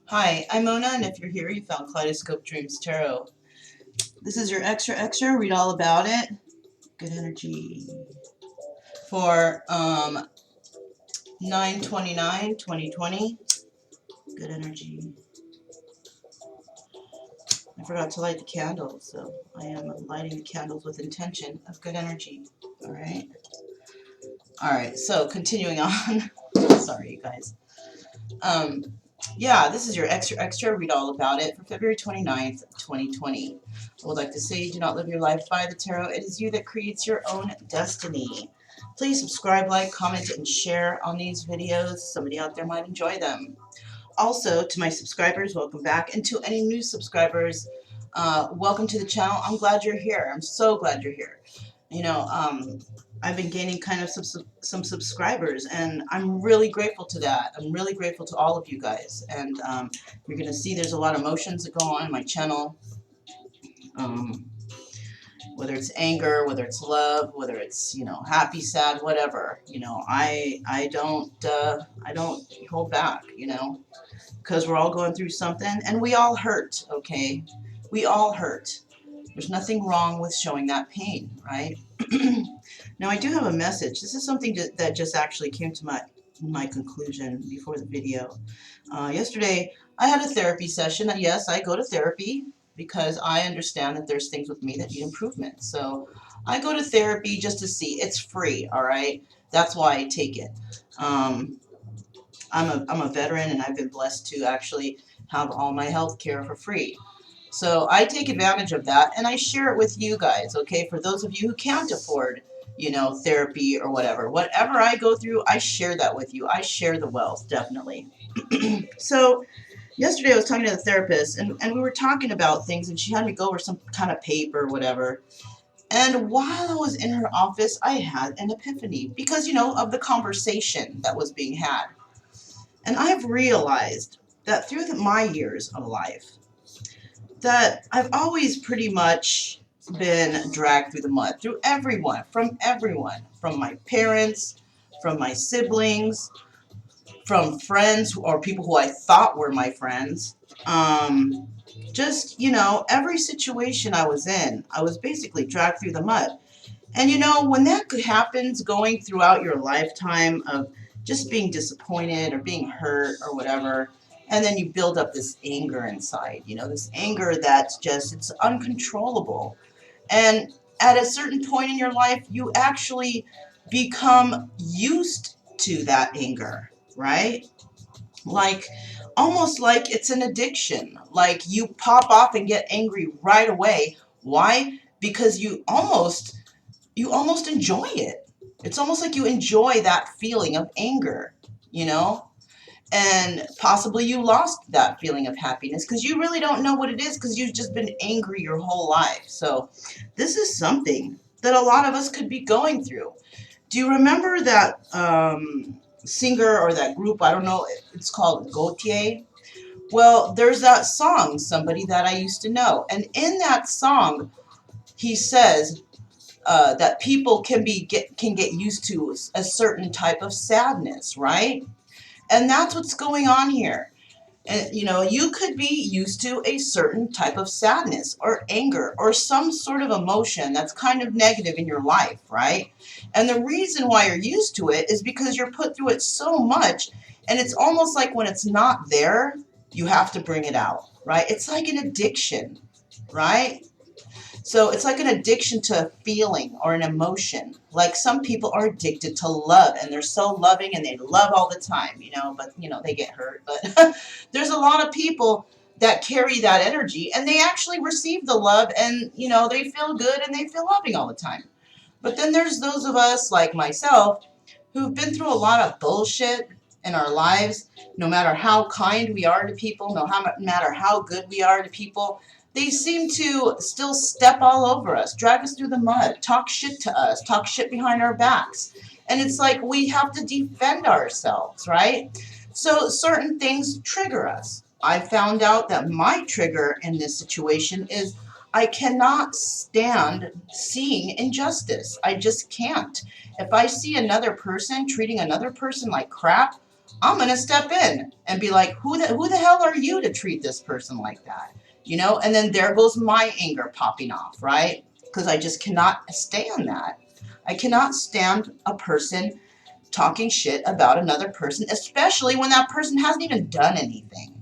Hi, I'm Mona, and if you're here, you found Kaleidoscope Dreams Tarot. This is your extra, read all about it. Good energy for 9/29/2020. Good energy. I forgot to light the candles, so I am lighting the candles with intention of good energy. Alright? Alright, so continuing on. Sorry, you guys. Yeah, this is your extra, read all about it for February 29th, 2020. I would like to say, do not live your life by the tarot. It is you that creates your own destiny. Please subscribe, like, comment, and share on these videos. Somebody out there might enjoy them. Also, to my subscribers, welcome back. And to any new subscribers, welcome to the channel. I'm glad you're here. I'm so glad you're here. You know, I've been gaining kind of some subscribers, and I'm really grateful to that. I'm really grateful to all of you guys. And you're going to see there's a lot of emotions that go on in my channel. Whether it's anger, whether it's love, whether it's, you know, happy, sad, whatever, you know, I don't hold back, you know, because we're all going through something, and we all hurt, okay? We all hurt. There's nothing wrong with showing that pain, right? Now, I do have a message. This is something that just actually came to my conclusion before the video. Yesterday, I had a therapy session. Yes, I go to therapy because I understand that there's things with me that need improvement. So I go to therapy just to see. It's free, all right? That's why I take it. I'm a veteran, and I've been blessed to actually have all my health care for free. So I take advantage of that, and I share it with you guys, okay? For those of you who can't afford, you know, therapy or whatever. Whatever I go through, I share that with you. I share the wealth, definitely. So yesterday I was talking to the therapist, and we were talking about things, and she had me go over some kind of paper or whatever. And while I was in her office, I had an epiphany because, you know, of the conversation that was being had. And I've realized that through my years of life, that I've always pretty much been dragged through the mud, through everyone, from my parents, from my siblings, from friends or people who I thought were my friends. Just, you know, every situation I was in, I was basically dragged through the mud. And, you know, when that happens going throughout your lifetime of just being disappointed or being hurt or whatever, and then you build up this anger inside, you know, this anger that's just, it's uncontrollable. And at a certain point in your life, you actually become used to that anger, right? Like, almost like it's an addiction. Like, you pop off and get angry right away. Why? Because you almost enjoy it. It's almost like you enjoy that feeling of anger, you know? And possibly you lost that feeling of happiness because you really don't know what it is because you've just been angry your whole life. So this is something that a lot of us could be going through. Do you remember that singer or that group? I don't know. It's called Gautier. Well, there's that song, Somebody That I Used to Know. And in that song, he says, that people can get used to a certain type of sadness, right? And that's what's going on here. And you know, you could be used to a certain type of sadness or anger or some sort of emotion that's kind of negative in your life, right? And the reason why you're used to it is because you're put through it so much, and it's almost like when it's not there, you have to bring it out, right? It's like an addiction, right? So it's like an addiction to a feeling or an emotion. Like some people are addicted to love, and they're so loving and they love all the time, you know, but, you know, they get hurt. But there's a lot of people that carry that energy, and they actually receive the love, and, you know, they feel good and they feel loving all the time. But then there's those of us like myself who've been through a lot of bullshit in our lives. No matter how kind we are to people, no matter how good we are to people, they seem to still step all over us, drag us through the mud, talk shit to us, talk shit behind our backs. And it's like we have to defend ourselves, right? So certain things trigger us. I found out that my trigger in this situation is I cannot stand seeing injustice. I just can't. If I see another person treating another person like crap, I'm going to step in and be like, who the hell are you to treat this person like that? You know, and then there goes my anger popping off, right? Because I just cannot stand that. I cannot stand a person talking shit about another person, especially when that person hasn't even done anything,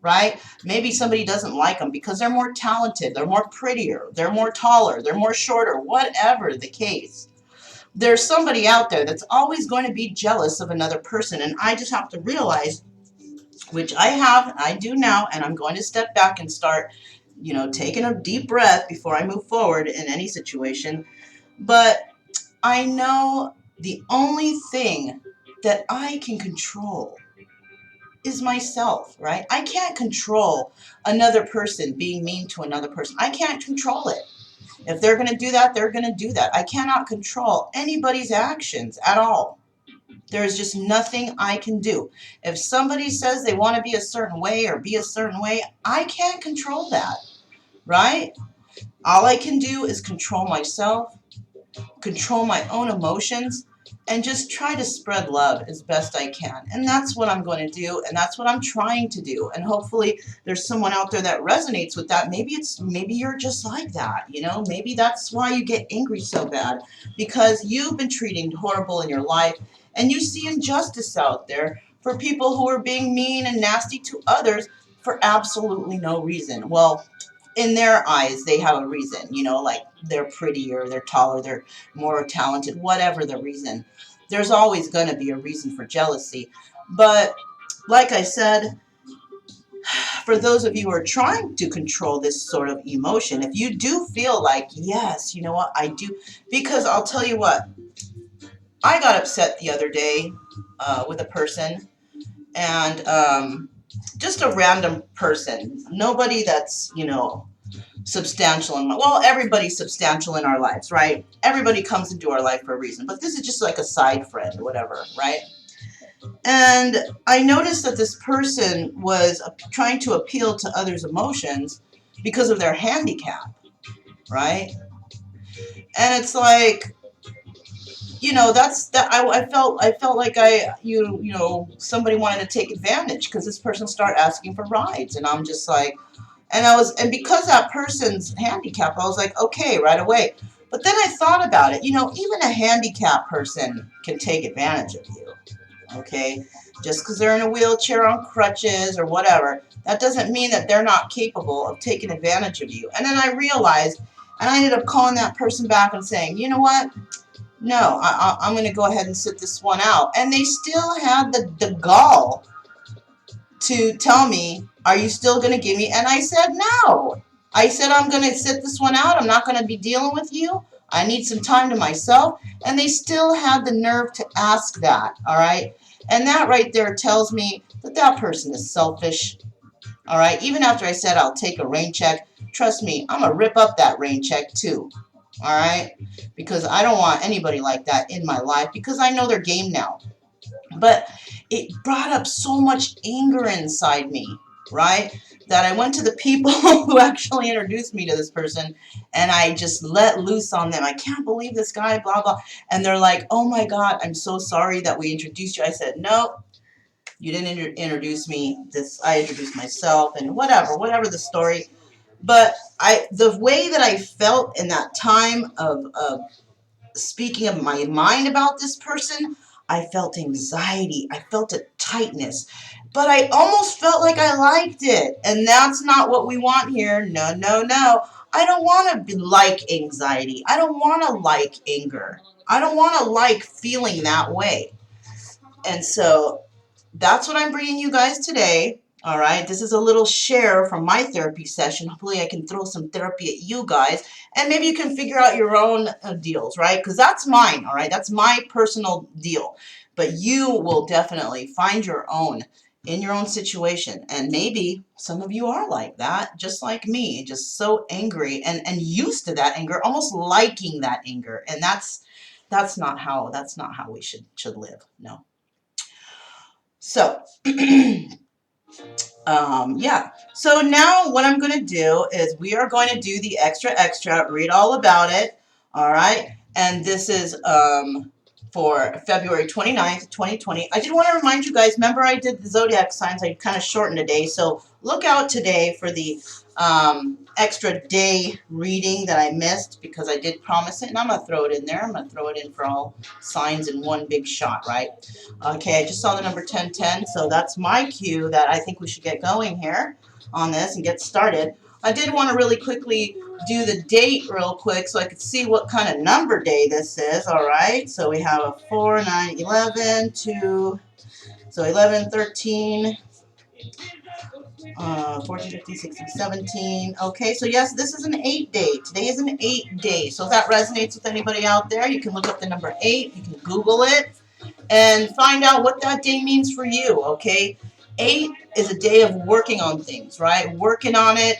right? Maybe somebody doesn't like them because they're more talented, they're more prettier, they're more taller, they're more shorter, whatever the case. There's somebody out there that's always going to be jealous of another person, and I just have to realize, which I do now, and I'm going to step back and start, you know, taking a deep breath before I move forward in any situation. But I know the only thing that I can control is myself, right? I can't control another person being mean to another person. I can't control it. If they're going to do that, they're going to do that. I cannot control anybody's actions at all. There's just nothing I can do. If somebody says they want to be a certain way or be a certain way, I can't control that, right? All I can do is control myself, control my own emotions, and just try to spread love as best I can. And that's what I'm going to do, and that's what I'm trying to do. And hopefully there's someone out there that resonates with that. Maybe you're just like that, you know? Maybe that's why you get angry so bad, because you've been treated horrible in your life, and you see injustice out there for people who are being mean and nasty to others for absolutely no reason. Well, in their eyes, they have a reason, you know, like they're prettier, they're taller, they're more talented, whatever the reason. There's always going to be a reason for jealousy. But like I said, for those of you who are trying to control this sort of emotion, if you do feel like, yes, you know what, I do, because I'll tell you what, I got upset the other day with a person, and just a random person, nobody that's, you know, substantial in well, everybody's substantial in our lives, right? Everybody comes into our life for a reason, but this is just like a side friend or whatever, right? And I noticed that this person was trying to appeal to others' emotions because of their handicap, right? And it's like, you know, that's that I felt like you know, somebody wanted to take advantage because this person started asking for rides, and I'm just like, and because that person's handicapped, I was like, okay, right away. But then I thought about it. You know, even a handicapped person can take advantage of you, okay? Just because they're in a wheelchair, on crutches, or whatever, that doesn't mean that they're not capable of taking advantage of you. And then I realized, and I ended up calling that person back and saying, you know what? No, I'm going to go ahead and sit this one out. And they still had the gall to tell me, are you still going to give me? And I said, no. I said, I'm going to sit this one out. I'm not going to be dealing with you. I need some time to myself. And they still had the nerve to ask that, all right? And that right there tells me that that person is selfish, all right? Even after I said I'll take a rain check, trust me, I'm going to rip up that rain check too, all right? Because I don't want anybody like that in my life, because I know their game now. But it brought up so much anger inside me, right? That I went to the people who actually introduced me to this person, and I just let loose on them. I can't believe this guy, blah, blah. And they're like, oh my God, I'm so sorry that we introduced you. I said, no, you didn't introduce me. I introduced myself, and whatever the story. But the way that I felt in that time of speaking of my mind about this person, I felt anxiety. I felt a tightness. But I almost felt like I liked it. And that's not what we want here. No, no, no. I don't want to like anxiety. I don't want to like anger. I don't want to like feeling that way. And so that's what I'm bringing you guys today. All right, this is a little share from my therapy session. Hopefully I can throw some therapy at you guys, and maybe you can figure out your own deals, right? Because that's mine, all right? That's my personal deal. But you will definitely find your own in your own situation. And maybe some of you are like that, just like me, just so angry and used to that anger, almost liking that anger. And that's not how we should live. No. So yeah, so now what I'm going to do is we are going to do the extra, read all about it, all right? And this is for February 29th, 2020. I did want to remind you guys, remember I did the zodiac signs. I kind of shortened a day, so look out today for the extra day reading that I missed because I did promise it, and I'm going to throw it in there. I'm going to throw it in for all signs in one big shot, right? Okay, I just saw the number 1010, so that's my cue that I think we should get going here on this and get started. I did want to really quickly do the date real quick so I could see what kind of number day this is, all right? So we have a 4, 9, 11, 2, so 11, 13, 14, 15, 16, 17. Okay, so yes, this is an 8 day. Today is an 8 day. So if that resonates with anybody out there, you can look up the number 8. You can Google it and find out what that day means for you, okay? 8 is a day of working on things, right? Working on it.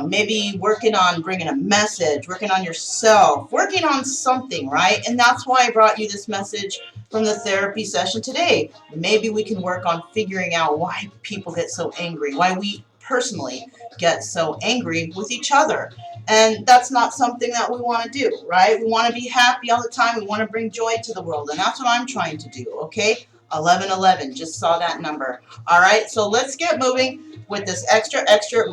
Maybe working on bringing a message, working on yourself, working on something, right? And that's why I brought you this message from the therapy session today. Maybe we can work on figuring out why people get so angry, why we personally get so angry with each other. And that's not something that we want to do, right? We want to be happy all the time. We want to bring joy to the world. And that's what I'm trying to do, okay? 1111, just saw that number. All right, so let's get moving with this extra,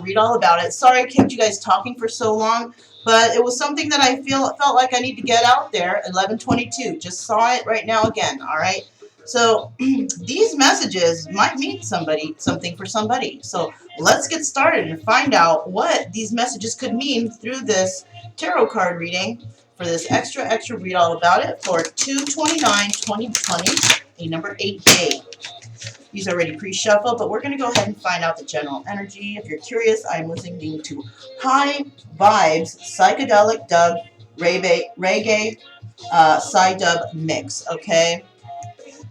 read all about it. Sorry I kept you guys talking for so long, but it was something that I felt like I need to get out there. 1122, just saw it right now again, all right? So these messages might mean something for somebody. So let's get started and find out what these messages could mean through this tarot card reading for this extra, read all about it for 2/29/2020, a number 8 day. These are already pre-shuffled, but we're going to go ahead and find out the general energy. If you're curious, I'm listening to High Vibes Psychedelic Dub Reggae Psy-Dub Mix, okay?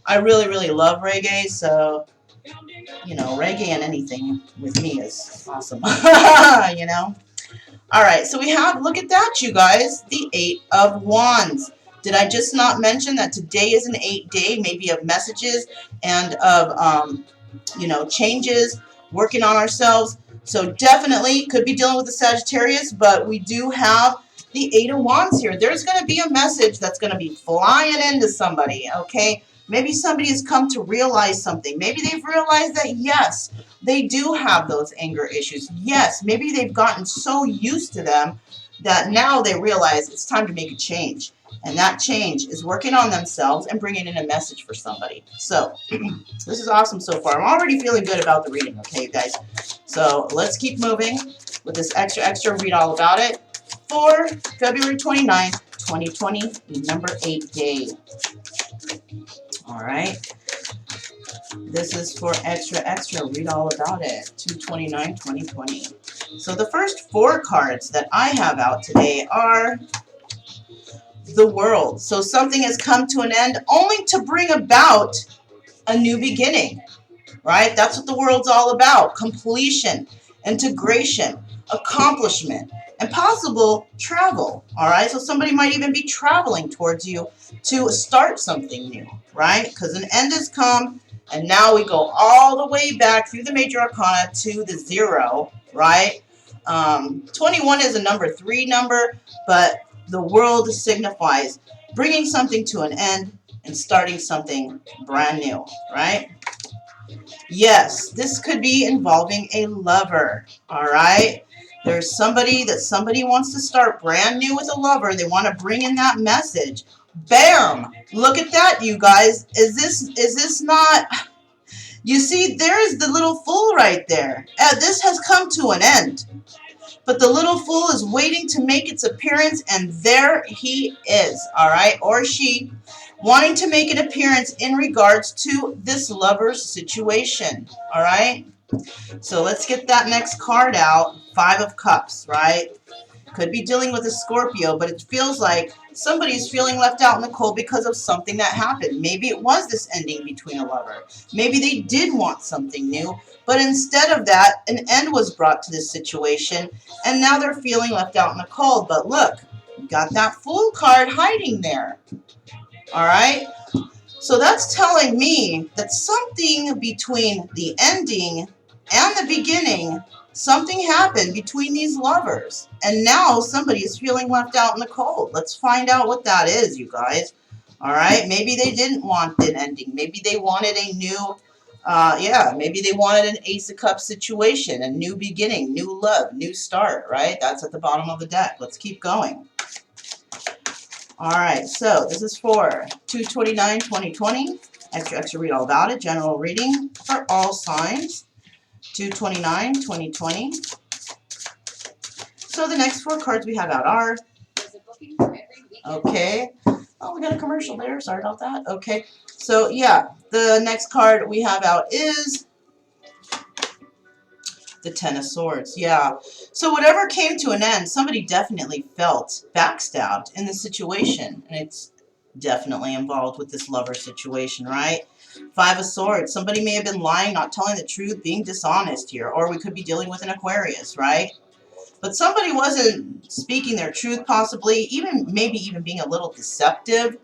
I really, really love reggae, so, you know, reggae and anything with me is awesome, you know? All right, so we have, look at that, you guys, the 8 of Wands. Did I just not mention that today is an 8 day, maybe of messages and of, you know, changes, working on ourselves? So definitely could be dealing with the Sagittarius, but we do have the 8 of Wands here. There's going to be a message that's going to be flying into somebody, okay? Maybe somebody has come to realize something. Maybe they've realized that, yes, they do have those anger issues. Yes, maybe they've gotten so used to them that now they realize it's time to make a change. And that change is working on themselves and bringing in a message for somebody. So this is awesome so far. I'm already feeling good about the reading, okay, you guys? So let's keep moving with this extra, read all about it for February 29th, 2020, number 8 day. All right. This is for extra, read all about it, 2/29/2020. So the first 4 cards that I have out today are the World. So something has come to an end only to bring about a new beginning, right? That's what the World's all about. Completion, integration, accomplishment, and possible travel, all right? So somebody might even be traveling towards you to start something new, right? Because an end has come, and now we go all the way back through the major arcana to the 0, right? 21 is a number 3 number, but the World signifies bringing something to an end and starting something brand new, right? Yes, this could be involving a lover, all right? There's somebody that somebody wants to start brand new with a lover. They want to bring in that message. Bam! Look at that, you guys. Is this not... You see, there's the little fool right there. This has come to an end. But the little fool is waiting to make its appearance, and there he is, all right? Or she, wanting to make an appearance in regards to this lover's situation, all right? So let's get that next card out, 5 of Cups, right? Could be dealing with a Scorpio, but it feels like somebody's feeling left out in the cold because of something that happened. Maybe it was this ending between a lover. Maybe they did want something new, but instead of that, an end was brought to this situation, and now they're feeling left out in the cold. But look, you got that Fool card hiding there. All right? So that's telling me that something between the ending and the beginning, something happened between these lovers, and now somebody is feeling left out in the cold. Let's find out what that is, you guys. All right, maybe they didn't want an ending. Maybe they wanted a new, maybe they wanted an Ace of Cups situation, a new beginning, new love, new start, right? That's at the bottom of the deck. Let's keep going. All right, so this is for 2/29/2020. Extra read all about it. General reading for all signs. 2/29/2020. So the next 4 cards we have out are, okay. Oh, we got a commercial there. Sorry about that. Okay. So, yeah, the next card we have out is the Ten of Swords. Yeah. So whatever came to an end, somebody definitely felt backstabbed in the situation. And it's definitely involved with this lover situation, right? 5 of Swords. Somebody may have been lying, not telling the truth, being dishonest here. Or we could be dealing with an Aquarius, right? But somebody wasn't speaking their truth, possibly, maybe even being a little deceptive.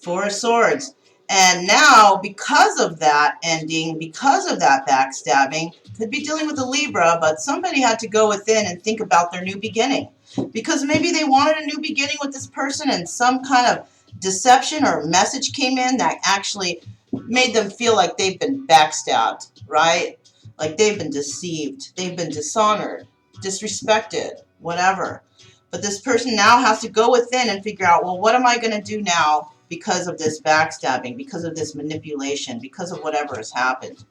4 of Swords. And now, because of that ending, because of that backstabbing, could be dealing with a Libra, but somebody had to go within and think about their new beginning. Because maybe they wanted a new beginning with this person and some kind of deception or message came in that actually made them feel like they've been backstabbed, right? Like they've been deceived, they've been dishonored, disrespected, whatever. But this person now has to go within and figure out, well, what am I going to do now because of this backstabbing, because of this manipulation, because of whatever has happened?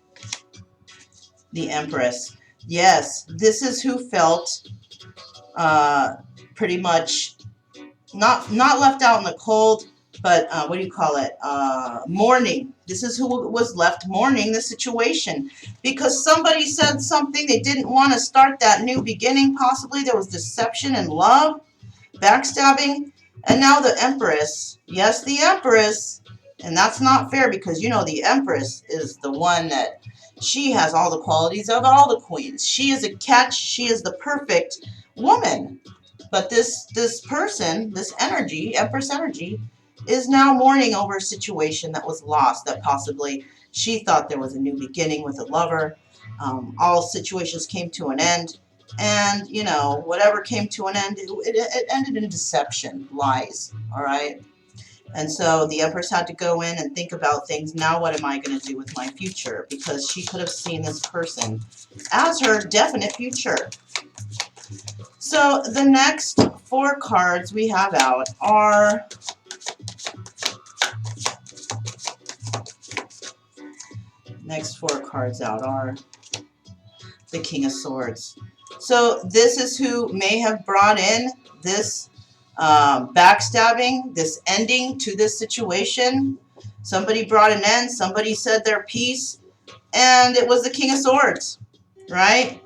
The Empress. Yes, this is who felt pretty much not left out in the cold, but what do you call it? Mourning. This is who was left mourning the situation because somebody said something. They didn't want to start that new beginning. Possibly there was deception and love, backstabbing, and now the Empress. Yes, the Empress. And that's not fair because, you know, the Empress is the one that she has all the qualities of all the queens. She is a catch. She is the perfect woman. But this person, this energy, Empress energy, is now mourning over a situation that was lost, that possibly she thought there was a new beginning with a lover. All situations came to an end. And, you know, whatever came to an end, it ended in deception, lies, all right? And so the Empress had to go in and think about things. Now what am I going to do with my future? Because she could have seen this person as her definite future. So the next 4 cards we have out are the King of Swords. So this is who may have brought in this backstabbing, this ending to this situation. Somebody brought an end, somebody said their piece, and it was the King of Swords, right?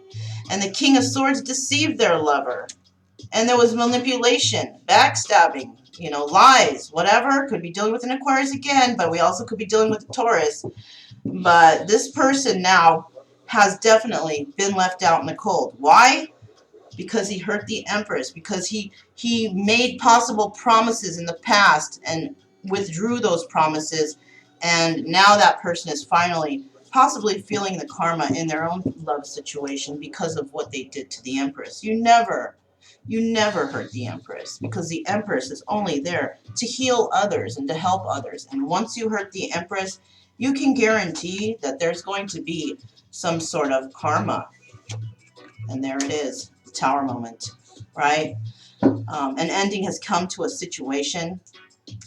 And the King of Swords deceived their lover. And there was manipulation, backstabbing, you know, lies, whatever. Could be dealing with an Aquarius again, but we also could be dealing with a Taurus. But this person now has definitely been left out in the cold. Why? Because he hurt the Empress, because he made possible promises in the past and withdrew those promises, and now that person is finally possibly feeling the karma in their own love situation because of what they did to the Empress. You never hurt the Empress, because the Empress is only there to heal others and to help others. And once you hurt the Empress, you can guarantee that there's going to be some sort of karma. And there it is, the Tower moment, right? An ending has come to a situation.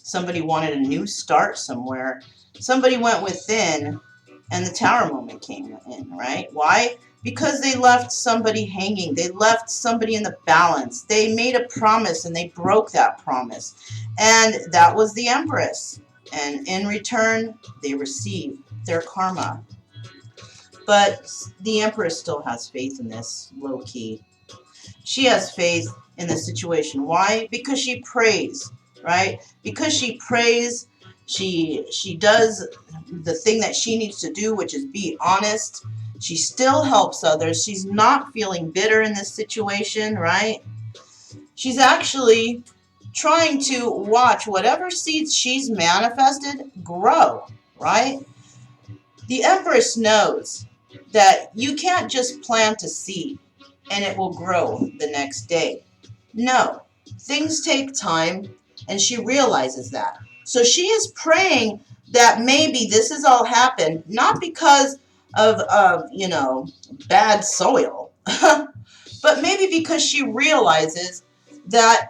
Somebody wanted a new start somewhere. Somebody went within, and the Tower moment came in, right? Why? Because they left somebody hanging. They left somebody in the balance. They made a promise, and they broke that promise. And that was the Empress. And in return, they received their karma. But the Empress still has faith in this, low-key. She has faith in this situation. Why? Because she prays, right? Because she prays, she does the thing that she needs to do, which is be honest. She still helps others. She's not feeling bitter in this situation, right? She's actually trying to watch whatever seeds she's manifested grow, right? The Empress knows that you can't just plant a seed and it will grow the next day. No, things take time. and she realizes that. So she is praying that maybe this has all happened, not because of you know, bad soil, but maybe because she realizes that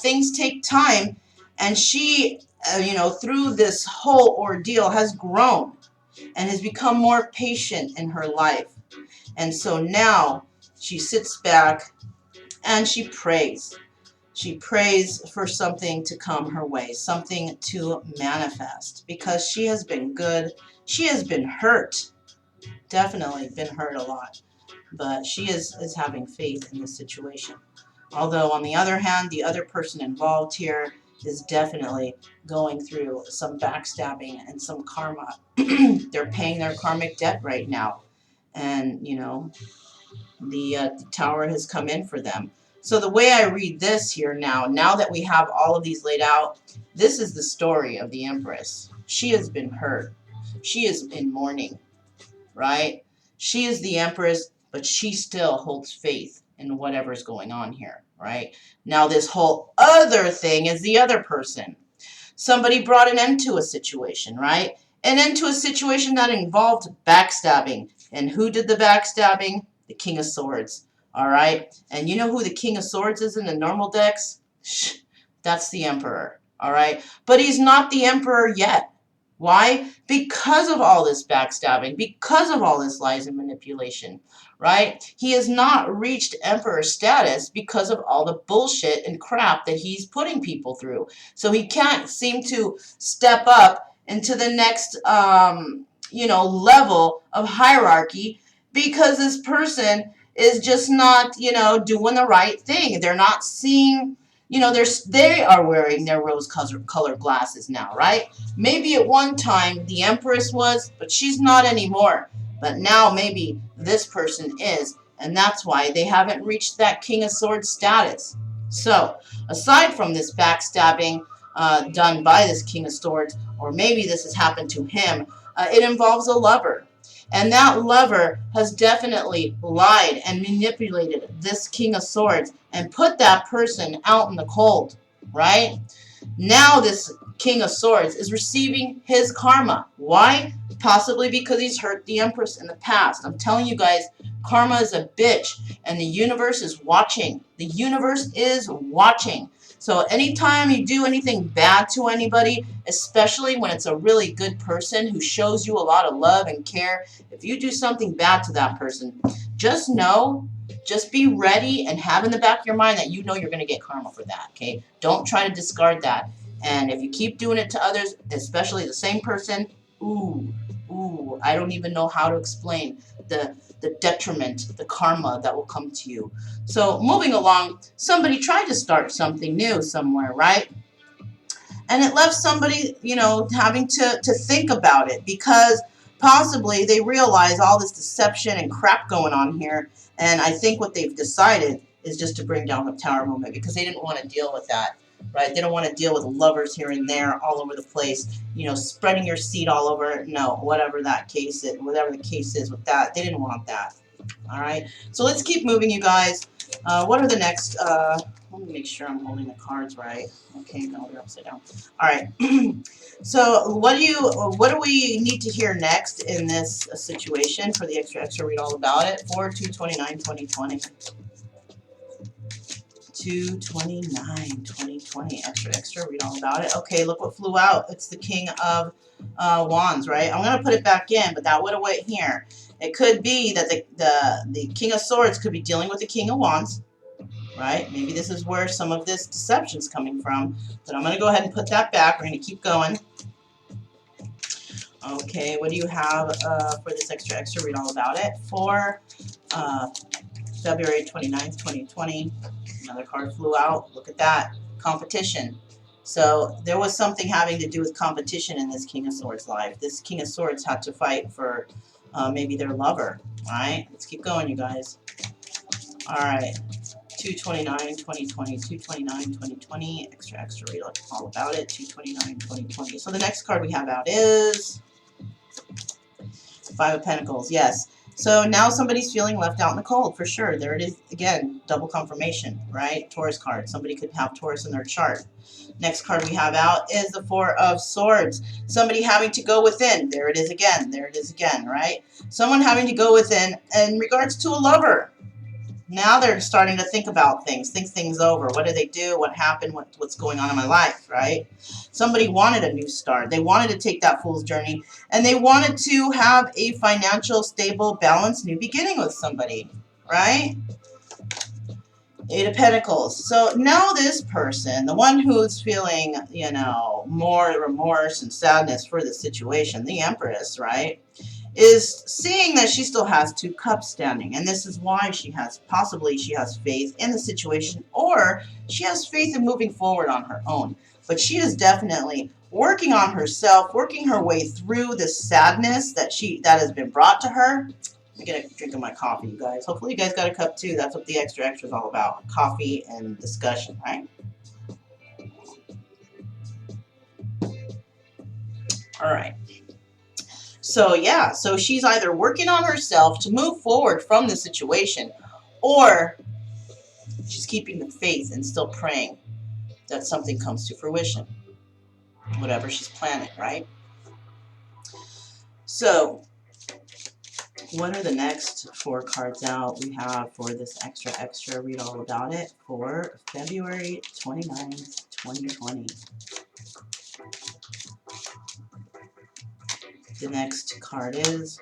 things take time, and she, you know, through this whole ordeal has grown and has become more patient in her life. And so now she sits back and she prays. She prays for something to come her way, something to manifest, because she has been good. She has been hurt, definitely been hurt a lot, but she is having faith in this situation. Although, on the other hand, the other person involved here is definitely going through some backstabbing and some karma. They're paying their karmic debt right now. And, you know, the tower has come in for them. So the way I read this here now that we have all of these laid out, this is the story of the Empress. She has been hurt. She is in mourning, right? She is the Empress, but she still holds faith in whatever's going on here, right? Now this whole other thing is the other person. Somebody brought an end to a situation, right? An end to a situation that involved backstabbing. And who did the backstabbing? The King of Swords, all right? And you know who the King of Swords is in the normal decks? That's the Emperor, all right? But he's not the Emperor yet. Why? Because of all this backstabbing, because of all this lies and manipulation, right? He has not reached Emperor status because of all the bullshit and crap that he's putting people through. So he can't seem to step up into the next, you know, level of hierarchy, because this person is just not, you know, doing the right thing. They're not seeing, you know, they are wearing their rose-colored glasses now, right? Maybe at one time the Empress was, but she's not anymore. But now maybe this person is, and that's why they haven't reached that King of Swords status. So, aside from this backstabbing done by this King of Swords, or maybe this has happened to him, it involves a lover. And that lover has definitely lied and manipulated this King of Swords and put that person out in the cold, right? Now this King of Swords is receiving his karma. Why? Possibly because he's hurt the Empress in the past. I'm telling you guys, karma is a bitch, and the universe is watching. The universe is watching. So anytime you do anything bad to anybody, especially when it's a really good person who shows you a lot of love and care, if you do something bad to that person, just know, just be ready and have in the back of your mind that you know you're going to get karma for that, okay? Don't try to discard that. And if you keep doing it to others, especially the same person, I don't even know how to explain the detriment, the karma that will come to you. So moving along, somebody tried to start something new somewhere, right? And it left somebody, you know, having to think about it, because possibly they realize all this deception and crap going on here. And I think what they've decided is just to bring down the tower movement, because they didn't want to deal with that, right? They don't want to deal with lovers here and there all over the place, you know, spreading your seed all over. No, whatever that case is, whatever the case is with that, they didn't want that. All right, so let's keep moving, you guys. What are the next? Let me make sure I'm holding the cards right. Okay, no, they're upside down. All right. So what do we need to hear next in this situation for the extra read all about it for 2/29/2020? 2/29/2020 extra read all about it. Okay, look what flew out. It's the King of Wands, right? I'm gonna put it back in, but that would have went here. It could be that the King of Swords could be dealing with the King of Wands, right? Maybe this is where some of this deception is coming from. But I'm going to go ahead and put that back. We're going to keep going. Okay, what do you have for this extra read all about it for February 29th, 2020? Another card flew out. Look at that. Competition. So there was something having to do with competition in this King of Swords life. This King of Swords had to fight for maybe their lover. All right, let's keep going, you guys. All right, 2/29/2020, 2/29/2020, extra read all about it, 2/29/2020. So the next card we have out is Five of Pentacles. Yes, So now somebody's feeling left out in the cold, for sure. There it is again, double confirmation, right? Taurus card. Somebody could have Taurus in their chart. Next card we have out is the Four of Swords. Somebody having to go within. There it is again. There it is again, right? Someone having to go within in regards to a lover. Now they're starting to think about things, think things over. What did they do? What happened? What's going on in my life, right? Somebody wanted a new start. They wanted to take that fool's journey, and they wanted to have a financial, stable, balanced new beginning with somebody, right? Eight of Pentacles. So now this person, the one who's feeling, you know, more remorse and sadness for the situation, the Empress, right, is seeing that she still has 2 cups standing. And this is why she has, possibly she has faith in the situation, or she has faith in moving forward on her own. But she is definitely working on herself, working her way through the sadness that has been brought to her. Let me get a drink of my coffee, you guys. Hopefully you guys got a cup too. That's what the extra extra is all about. Coffee and discussion, right? All right. So yeah, so she's either working on herself to move forward from the situation, or she's keeping the faith and still praying that something comes to fruition, whatever she's planning, right? So what are the next 4 cards out we have for this extra extra? Read all about it for February 29th, 2020. The next card is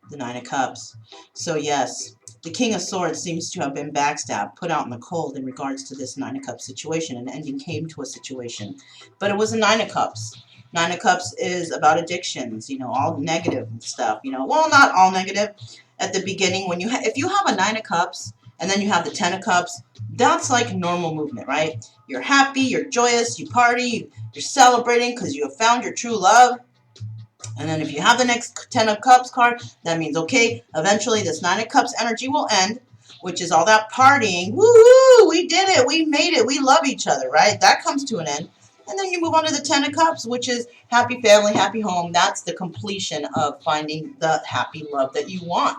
the Nine of Cups. So yes, the King of Swords seems to have been backstabbed, put out in the cold in regards to this Nine of Cups situation. An ending came to a situation, but it was a Nine of Cups. Nine of Cups is about addictions, you know, all negative and stuff, you know. Well, not all negative. At the beginning, when if you have a Nine of Cups and then you have the Ten of Cups, that's like normal movement, right? You're happy, you're joyous, you party, you're celebrating because you have found your true love. And then if you have the next Ten of Cups card, that means, okay, eventually this Nine of Cups energy will end, which is all that partying. Woohoo! We did it. We made it. We love each other, right? That comes to an end. And then you move on to the Ten of Cups, which is happy family, happy home. That's the completion of finding the happy love that you want,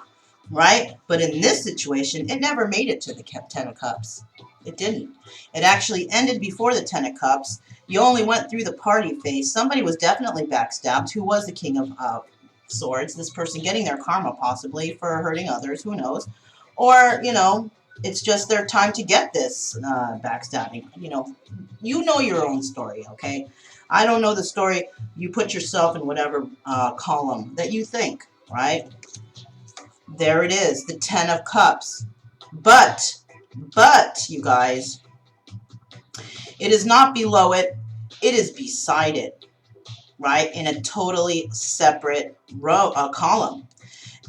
right? But in this situation, it never made it to the Ten of Cups. It didn't. It actually ended before the Ten of Cups. You only went through the party phase. Somebody was definitely backstabbed. Who was the King of Swords? This person getting their karma possibly for hurting others. Who knows? Or, you know, it's just their time to get this backstabbing. You know your own story, okay? I don't know the story. You put yourself in whatever column that you think, right? There it is, the Ten of Cups. But, you guys, it is not below it. It is beside it, right? In a totally separate column.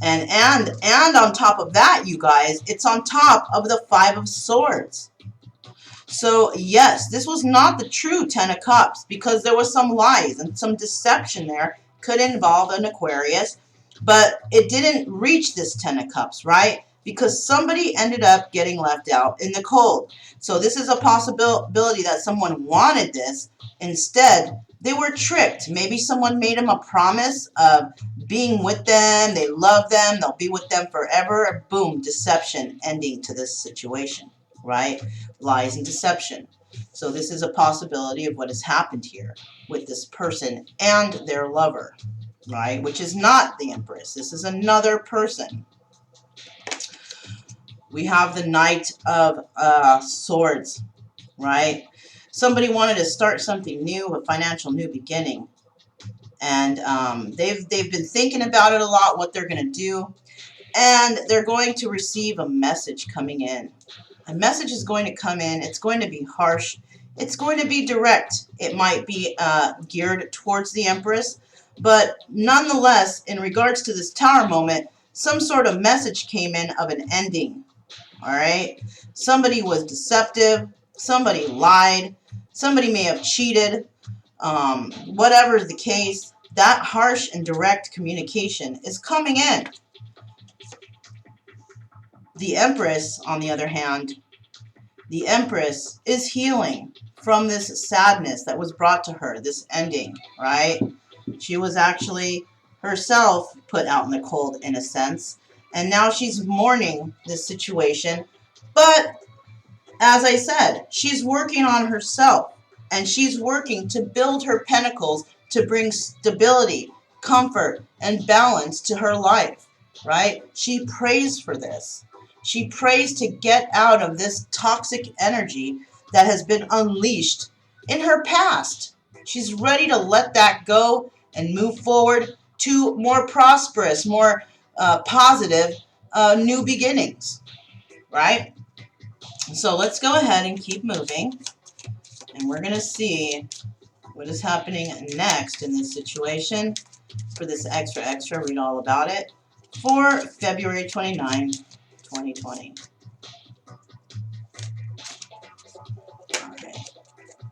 And on top of that, you guys, it's on top of the Five of Swords. So yes, this was not the true Ten of Cups, because there was some lies and some deception there. Could involve an Aquarius, but it didn't reach this Ten of Cups, right? Because somebody ended up getting left out in the cold. So this is a possibility that someone wanted this. Instead, they were tricked. Maybe someone made them a promise of being with them. They love them. They'll be with them forever. Boom, deception ending to this situation, right? Lies and deception. So this is a possibility of what has happened here with this person and their lover, right? Which is not the Empress. This is another person. We have the Knight of Swords, right? Somebody wanted to start something new, a financial new beginning. And they've been thinking about it a lot, what they're going to do. And they're going to receive a message coming in. A message is going to come in. It's going to be harsh. It's going to be direct. It might be geared towards the Empress. But nonetheless, in regards to this Tower moment, some sort of message came in of an ending. All right? Somebody was deceptive. Somebody lied. Somebody may have cheated. Whatever is the case, that harsh and direct communication is coming in. The Empress, on the other hand, the Empress is healing from this sadness that was brought to her, this ending, right? She was actually herself put out in the cold, in a sense, And now she's mourning this situation. But as I said, she's working on herself. And she's working to build her pentacles to bring stability, comfort, and balance to her life, right? She prays for this. She prays to get out of this toxic energy that has been unleashed in her past. She's ready to let that go and move forward to more prosperous, more positive new beginnings, right? So let's go ahead and keep moving. And we're going to see what is happening next in this situation. For this extra, read all about it. For February 29, 2020. Okay.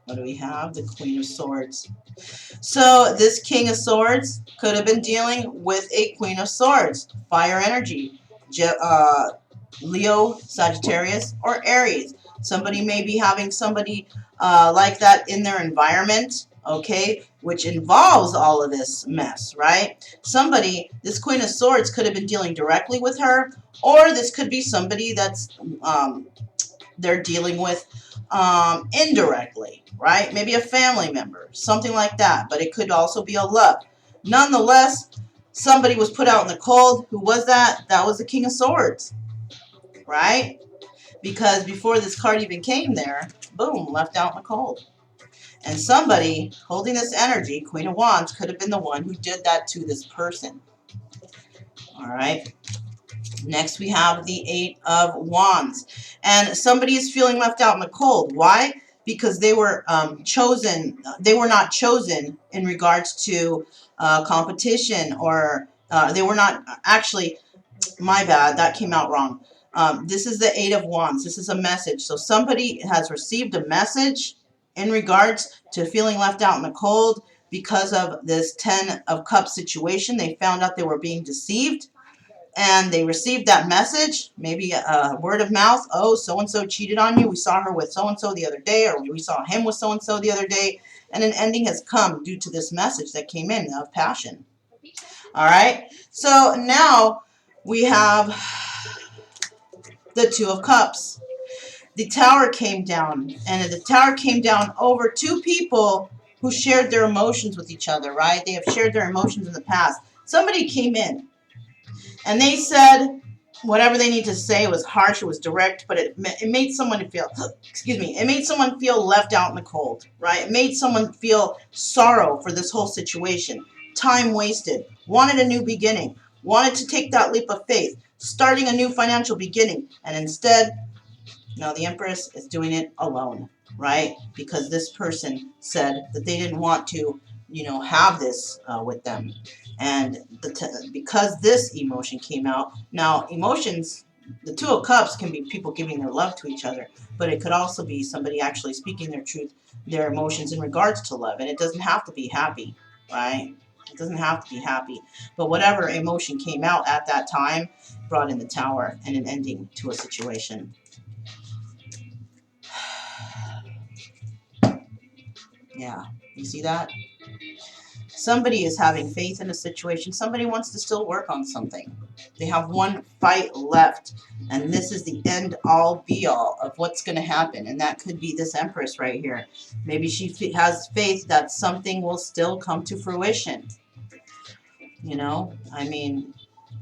What do we have? The Queen of Swords. So this King of Swords could have been dealing with a Queen of Swords. Fire energy. Leo, Sagittarius, or Aries. Somebody may be having somebody like that in their environment, okay, which involves all of this mess, right? Somebody, this Queen of Swords could have been dealing directly with her, or this could be somebody that's they're dealing with indirectly, right? Maybe a family member, something like that, but it could also be a love. Nonetheless, somebody was put out in the cold. Who was that? That was the King of Swords, right? Because before this card even came there, boom, left out in the cold. And somebody holding this energy, Queen of Wands, could have been the one who did that to this person. All right. Next, we have the Eight of Wands. And somebody is feeling left out in the cold. Why? Because they were chosen. They were not chosen in regards to competition, or they were not actually. My bad, that came out wrong. This is the Eight of Wands. This is a message. So somebody has received a message in regards to feeling left out in the cold because of this Ten of Cups situation. They found out they were being deceived, and they received that message, maybe a word of mouth. Oh, so-and-so cheated on you. We saw her with so-and-so the other day, or we saw him with so-and-so the other day. And an ending has come due to this message that came in of passion. All right. So now we have the Two of Cups. The Tower came down, and the Tower came down over two people who shared their emotions with each other, right? They have shared their emotions in the past. Somebody came in, and they said whatever they need to say. It was harsh, it was direct, but it made someone feel, excuse me, it made someone feel left out in the cold, right? It made someone feel sorrow for this whole situation. Time wasted, wanted a new beginning, wanted to take that leap of faith, starting a new financial beginning, and instead, no, the Empress is doing it alone, right? Because this person said that they didn't want to, have this with them. And because this emotion came out, now emotions, the Two of Cups can be people giving their love to each other, but it could also be somebody actually speaking their truth, their emotions in regards to love. And it doesn't have to be happy, right? It doesn't have to be happy. But whatever emotion came out at that time brought in the Tower and an ending to a situation. Yeah, you see that? Somebody is having faith in a situation. Somebody wants to still work on something. They have one fight left, and this is the end-all, be-all of what's going to happen, and that could be this Empress right here. Maybe she has faith that something will still come to fruition. I mean,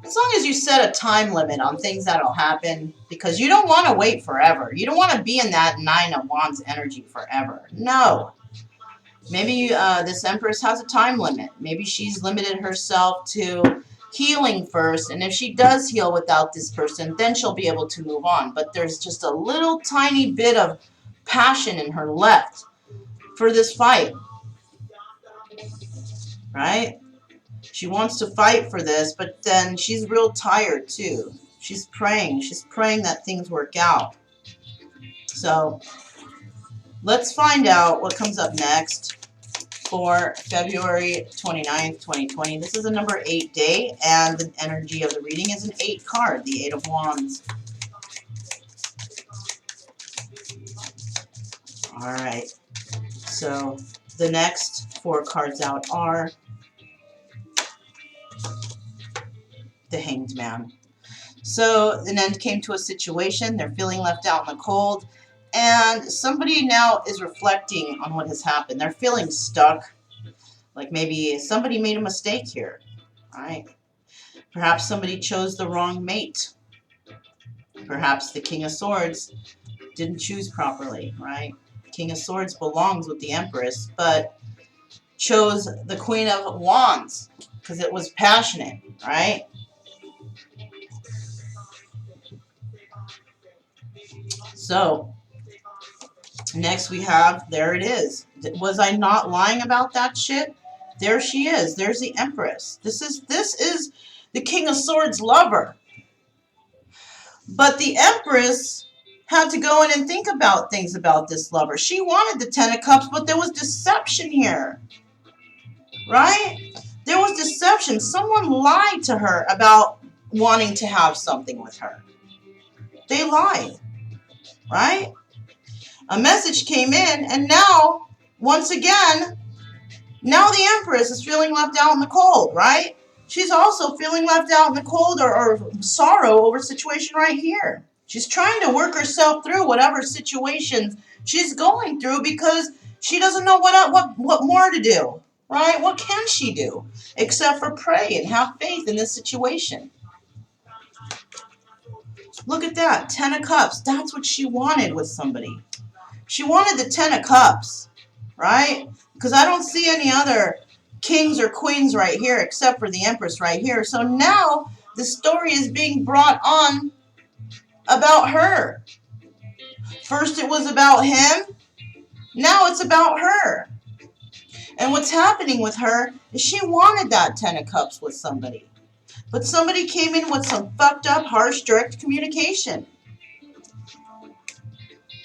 as long as you set a time limit on things that'll happen, because you don't want to wait forever. You don't want to be in that Nine of Wands energy forever. No. Maybe this Empress has a time limit. Maybe she's limited herself to healing first. And if she does heal without this person, then she'll be able to move on. But there's just a little tiny bit of passion in her left for this fight. Right? She wants to fight for this, but then she's real tired too. She's praying. She's praying that things work out. So let's find out what comes up next for February 29th, 2020. This is a number 8 day, and the energy of the reading is an 8 card, the 8 of Wands. All right. So the next 4 cards out are the Hanged Man. So an end came to a situation. They're feeling left out in the cold. And somebody now is reflecting on what has happened. They're feeling stuck. Like maybe somebody made a mistake here. Right? Perhaps somebody chose the wrong mate. Perhaps the King of Swords didn't choose properly, right? King of Swords belongs with the Empress, but chose the Queen of Wands because it was passionate, right? So, next we have, there it is. Was I not lying about that shit? There she is. There's the Empress. This is the King of Swords lover. But the Empress had to go in and think about things about this lover. She wanted the Ten of Cups, but there was deception here. Right? There was deception. Someone lied to her about wanting to have something with her. They lied. Right? A message came in, and now, once again, now the Empress is feeling left out in the cold, right? She's also feeling left out in the cold or sorrow over a situation right here. She's trying to work herself through whatever situations she's going through because she doesn't know what more to do, right? What can she do except for pray and have faith in this situation? Look at that, 10 of Cups. That's what she wanted with somebody. She wanted the 10 of Cups, right? Because I don't see any other kings or queens right here except for the Empress right here. So now the story is being brought on about her. First it was about him. Now it's about her. And what's happening with her is she wanted that 10 of Cups with somebody. But somebody came in with some fucked up, harsh, direct communication.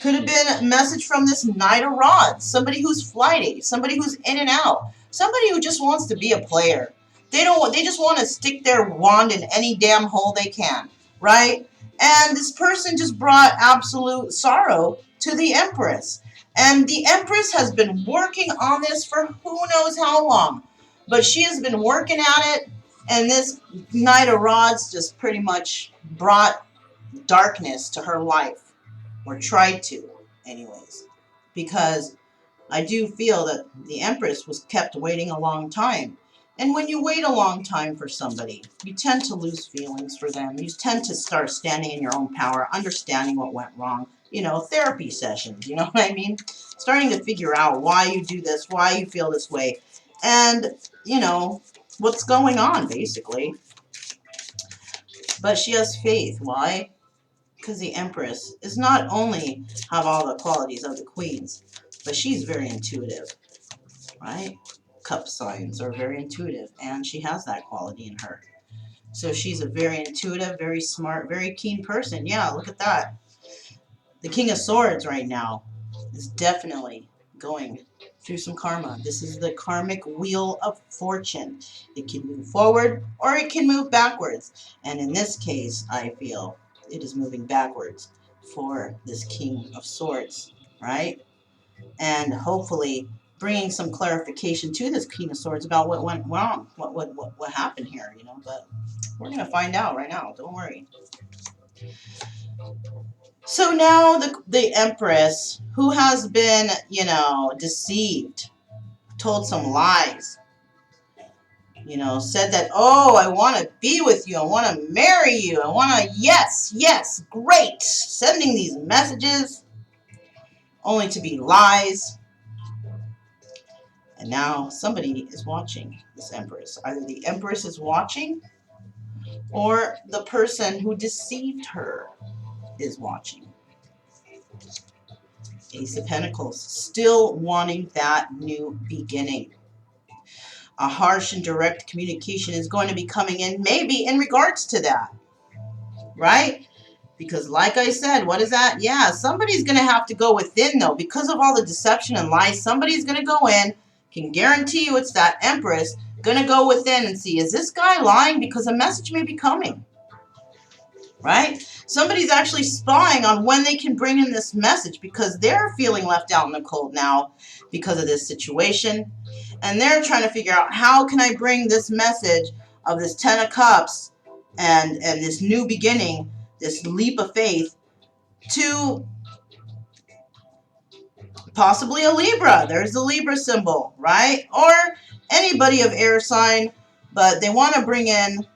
Could have been a message from this Knight of Rods. Somebody who's flighty. Somebody who's in and out. Somebody who just wants to be a player. They just want to stick their wand in any damn hole they can. Right? And this person just brought absolute sorrow to the Empress. And the Empress has been working on this for who knows how long. But she has been working at it. And this Knight of Rods just pretty much brought darkness to her life. Or tried to, anyways. Because I do feel that the Empress was kept waiting a long time. And when you wait a long time for somebody, you tend to lose feelings for them. You tend to start standing in your own power, understanding what went wrong. You know, therapy sessions, you know what I mean? Starting to figure out why you do this, why you feel this way. And, you know, what's going on, basically. But she has faith. Why? Because the Empress is not only have all the qualities of the queens, but she's very intuitive, right? Cup signs are very intuitive, and she has that quality in her. So she's a very intuitive, very smart, very keen person. Yeah, look at that. The King of Swords right now is definitely going through some karma. This is the karmic wheel of fortune. It can move forward or it can move backwards. And in this case, I feel it is moving backwards for this King of Swords, right? And hopefully bringing some clarification to this King of Swords about what went wrong, what happened here, you know. But we're going to find out right now. Don't worry. So now the Empress, who has been, you know, deceived, told some lies, you know, said that, oh, I want to be with you, I want to marry you, I want to, yes, yes, great, sending these messages, only to be lies. And now somebody is watching this Empress. Either the Empress is watching, or the person who deceived her is watching. Ace of Pentacles, still wanting that new beginning. A harsh and direct communication is going to be coming in, maybe in regards to that, right? Because like I said, what is that? Yeah, somebody's going to have to go within, though. Because of all the deception and lies, somebody's going to go in, can guarantee you it's that Empress, going to go within and see, is this guy lying? Because a message may be coming, right? Somebody's actually spying on when they can bring in this message because they're feeling left out in the cold now because of this situation. And they're trying to figure out, how can I bring this message of this 10 of Cups and this new beginning, this leap of faith to possibly a Libra. There's the Libra symbol, right? Or anybody of air sign, but they want to bring in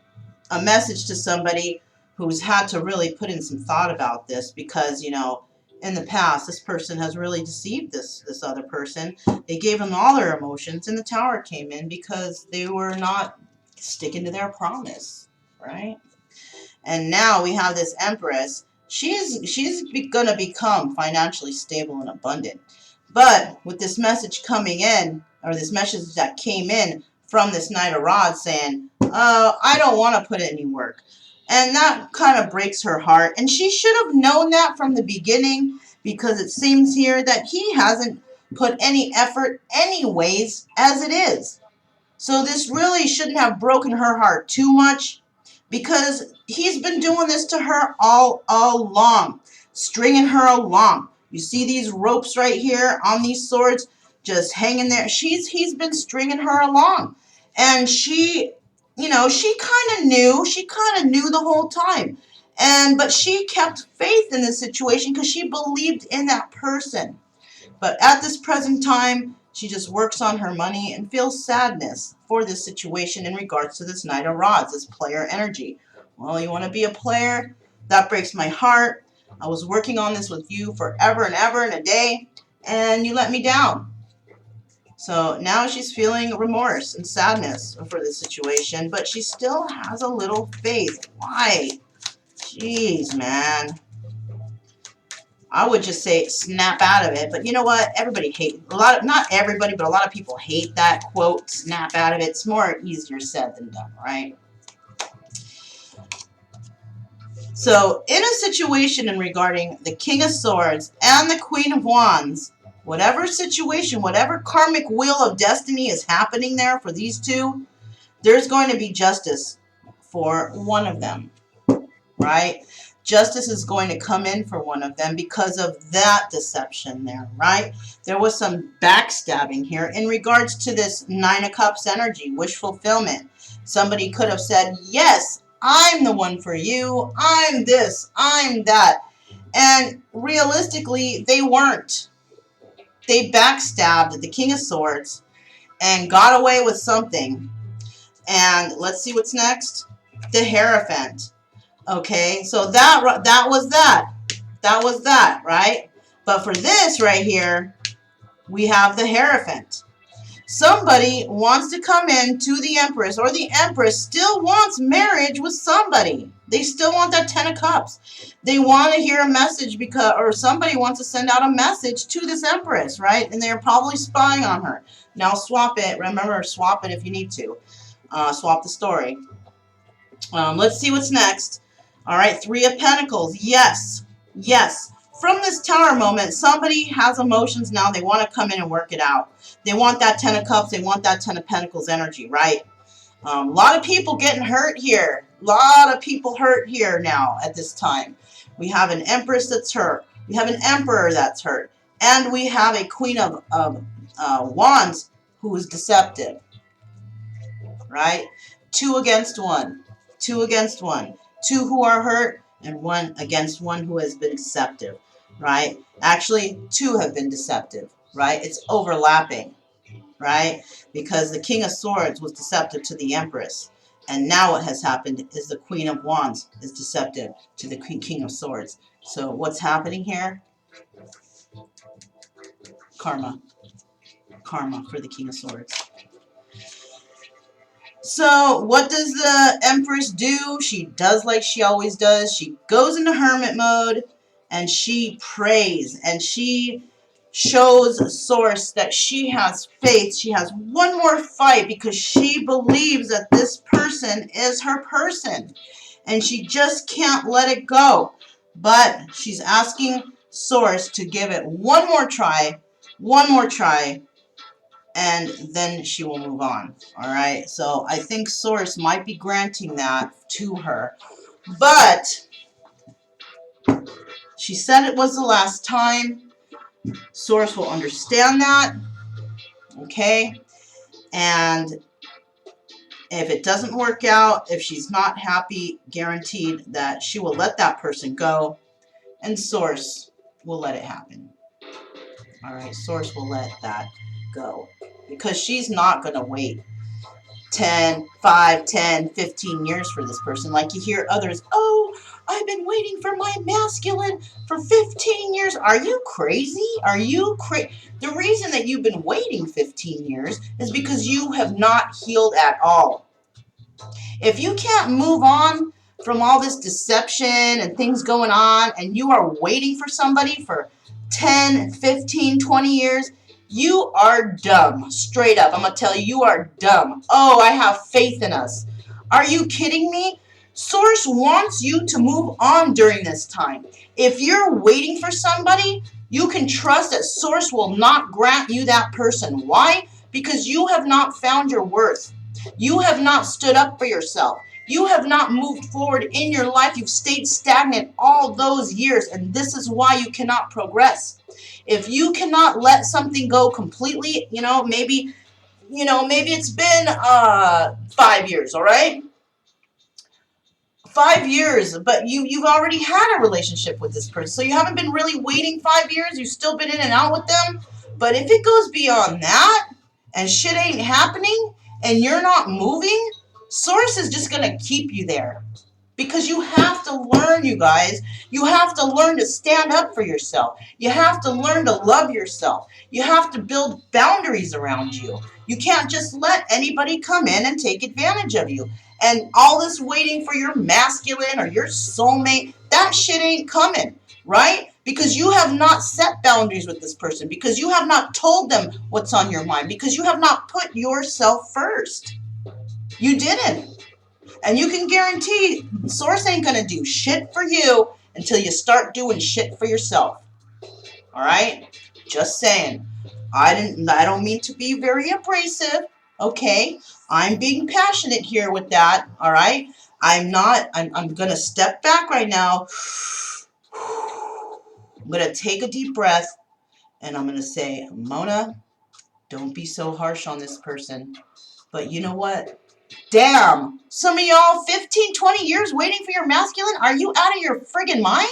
a message to somebody who's had to really put in some thought about this, because, you know, in the past, this person has really deceived this other person. They gave them all their emotions, and the Tower came in because they were not sticking to their promise, right? And now we have this Empress. She's going to become financially stable and abundant. But with this message coming in, or this message that came in from this Knight of Rods saying, I don't want to put in any work. And that kind of breaks her heart. And she should have known that from the beginning, because it seems here that he hasn't put any effort anyways as it is. So this really shouldn't have broken her heart too much, because he's been doing this to her all along, stringing her along. You see these ropes right here on these swords just hanging there. He's been stringing her along. And she, you know, she kind of knew the whole time. But she kept faith in this situation because she believed in that person. But at this present time, she just works on her money and feels sadness for this situation in regards to this Knight of Rods, this player energy. Well, you want to be a player? That breaks my heart. I was working on this with you forever and ever and a day, and you let me down. So now she's feeling remorse and sadness for this situation, but she still has a little faith. Why? Jeez, man. I would just say snap out of it. But you know what? Everybody hates, not everybody, but a lot of people hate that quote, snap out of it. It's more easier said than done, right? So in a situation in regarding the King of Swords and the Queen of Wands, whatever situation, whatever karmic wheel of destiny is happening there for these two, there's going to be justice for one of them, right? Justice is going to come in for one of them because of that deception there, right? There was some backstabbing here in regards to this Nine of Cups energy, wish fulfillment. Somebody could have said, yes, I'm the one for you. I'm this, I'm that. And realistically, they weren't. They backstabbed the King of Swords and got away with something. And let's see what's next. The Hierophant. Okay, so that was that. That was that, right? But for this right here, we have the Hierophant. Somebody wants to come in to the Empress, or the Empress still wants marriage with somebody. They still want that Ten of Cups. They want to hear a message because, or somebody wants to send out a message to this Empress, right? And they're probably spying on her. Now swap it. Remember, swap it if you need to. Swap the story. Let's see what's next. All right, Three of Pentacles. Yes, yes. From this Tower moment, somebody has emotions now. They want to come in and work it out. They want that Ten of Cups. They want that Ten of Pentacles energy, right? A lot of people getting hurt here. A lot of people hurt here now at this time. We have an Empress that's hurt. We have an Emperor that's hurt. And we have a Queen of Wands who is deceptive, right? Two against one. Two against one. Two who are hurt and one against one who has been deceptive, right? Actually, two have been deceptive, right? It's overlapping, right? Because the King of Swords was deceptive to the Empress. And now what has happened is the Queen of Wands is deceptive to the King of Swords. So what's happening here? Karma. Karma for the King of Swords. So what does the Empress do? She does like she always does. She goes into hermit mode and she prays and she shows Source that she has faith. She has one more fight because she believes that this person is her person and she just can't let it go. But she's asking Source to give it one more try, and then she will move on. All right, so I think Source might be granting that to her, but she said it was the last time. Source will understand that, okay? And If it doesn't work out, if she's not happy, guaranteed that she will let that person go, and Source will let it happen. All right, Source will let that go because she's not going to wait 10, 5, 10, 15 years for this person. Like you hear others, oh, I've been waiting for my masculine for 15 years. Are you crazy? Are you crazy? The reason that you've been waiting 15 years is because you have not healed at all. If you can't move on from all this deception and things going on, and you are waiting for somebody for 10, 15, 20 years, you are dumb. Straight up. I'm going to tell you, you are dumb. Oh, I have faith in us. Are you kidding me? Source wants you to move on during this time. If you're waiting for somebody, you can trust that Source will not grant you that person. Why? Because you have not found your worth. You have not stood up for yourself. You have not moved forward in your life. You've stayed stagnant all those years, and this is why you cannot progress. If you cannot let something go completely, maybe it's been 5 years, all right? 5 years, but you've already had a relationship with this person, so you haven't been really waiting 5 years. You've still been in and out with them. But if it goes beyond that and shit ain't happening and you're not moving, Source is just going to keep you there. Because you have to learn, you guys. You have to learn to stand up for yourself. You have to learn to love yourself. You have to build boundaries around you. You can't just let anybody come in and take advantage of you. And all this waiting for your masculine or your soulmate, that shit ain't coming, right? Because you have not set boundaries with this person. Because you have not told them what's on your mind. Because you have not put yourself first. You didn't. And you can guarantee Source ain't going to do shit for you until you start doing shit for yourself. All right? Just saying. I don't mean to be very abrasive, okay? I'm being passionate here with that, all right? I'm going to step back right now. I'm going to take a deep breath, and I'm going to say, Mona, don't be so harsh on this person. But you know what? Damn, some of y'all 15, 20 years waiting for your masculine? Are you out of your friggin' mind?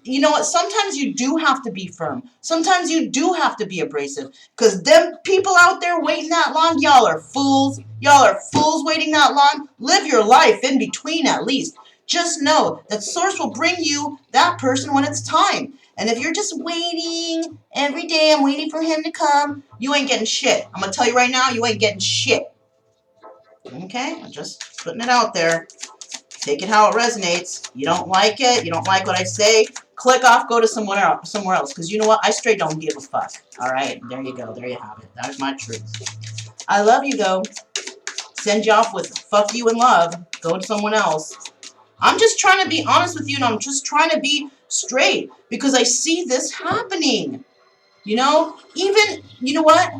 You know what? Sometimes you do have to be firm. Sometimes you do have to be abrasive. Because them people out there waiting that long, y'all are fools. Y'all are fools waiting that long. Live your life in between at least. Just know that Source will bring you that person when it's time. And if you're just waiting every day, I'm waiting for him to come, you ain't getting shit. I'm going to tell you right now, you ain't getting shit. Okay? I'm just putting it out there. Take it how it resonates. You don't like it, you don't like what I say, click off, go to somewhere else. Because you know what? I straight don't give a fuck. Alright? There you go. There you have it. That's my truth. I love you, though. Send you off with fuck you and love. Go to someone else. I'm just trying to be honest with you, and I'm just trying to be straight. Because I see this happening. You know? Even, you know what?